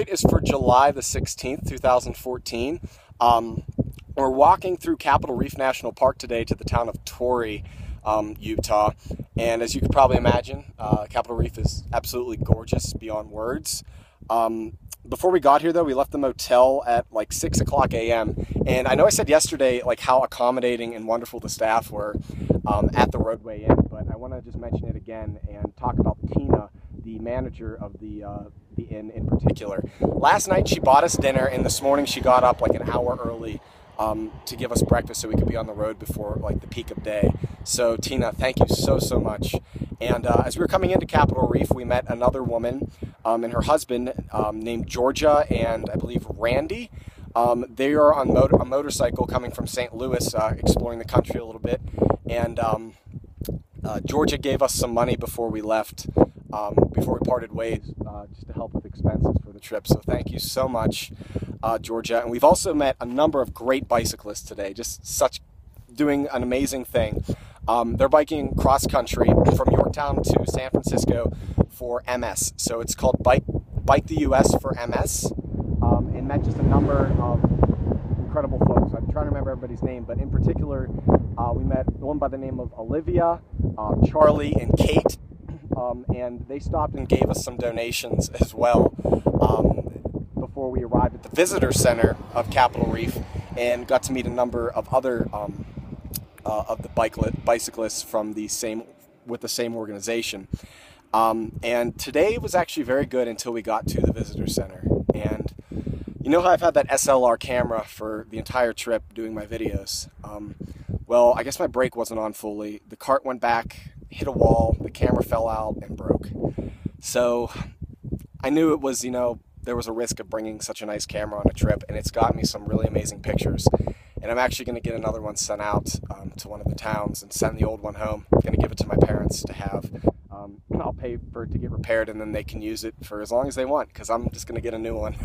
Is for July the 16th, 2014. We're walking through Capitol Reef National Park today to the town of Torrey, Utah. And as you could probably imagine, Capitol Reef is absolutely gorgeous beyond words. Before we got here, though, we left the motel at like 6 o'clock a.m. And I know I said yesterday like how accommodating and wonderful the staff were at the Roadway Inn, but I want to just mention it again and talk about Tina, the manager of the inn in particular. Last night she bought us dinner, and this morning she got up like an hour early to give us breakfast so we could be on the road before like the peak of day. So Tina, thank you so much. And as we were coming into Capitol Reef, we met another woman and her husband named Georgia and I believe Randy. They are on a motorcycle coming from St. Louis, exploring the country a little bit. And Georgia gave us some money before we left, before we parted ways, just to help with expenses for the trip. So thank you so much, Georgia. And we've also met a number of great bicyclists today, just doing an amazing thing. They're biking cross country from Yorktown to San Francisco for MS. So it's called Bike the US for MS, and met just a number of incredible folks. I'm trying to remember everybody's name, but in particular, we met one by the name of Olivia, Charlie, and Kate, and they stopped and gave us some donations as well before we arrived at the visitor center of Capitol Reef, and got to meet a number of other of the bicyclists from the same organization. And today was actually very good until we got to the visitor center. And you know how I've had that SLR camera for the entire trip doing my videos? Well, I guess my brake wasn't on fully. The cart went back, hit a wall, the camera fell out and broke. So I knew it was, there was a risk of bringing such a nice camera on a trip, and it's got me some really amazing pictures. And I'm actually going to get another one sent out to one of the towns and send the old one home. I'm going to give it to my parents to have. I'll pay for it to get repaired, and then they can use it for as long as they want, because I'm just going to get a new one.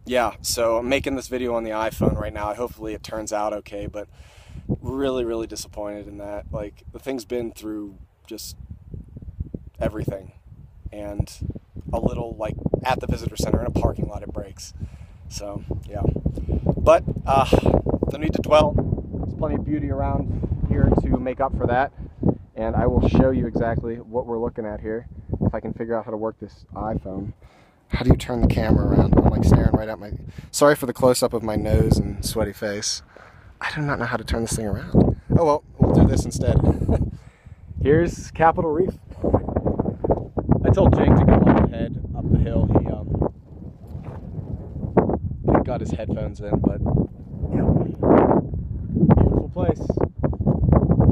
Yeah, so I'm making this video on the iPhone right now. Hopefully it turns out okay, but really disappointed in that. Like, the thing's been through just everything, and a little, like, at the visitor center in a parking lot, it breaks. So yeah, but no need to dwell. There's plenty of beauty around here to make up for that, and I will show you exactly what we're looking at here if I can figure out how to work this iPhone. How do you turn the camera around? I'm like staring right at my... Sorry for the close-up of my nose and sweaty face. I do not know how to turn this thing around. Oh well, we'll do this instead. Here's Capitol Reef. I told Jake to go on ahead up the hill. He got his headphones in, but yeah, beautiful place.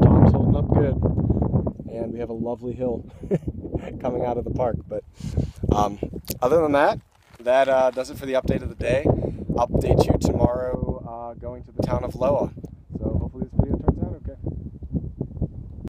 Tom's holding up good, and we have a lovely hill coming out of the park. But other than that, does it for the update of the day. I'll update you tomorrow going to the town of Loa.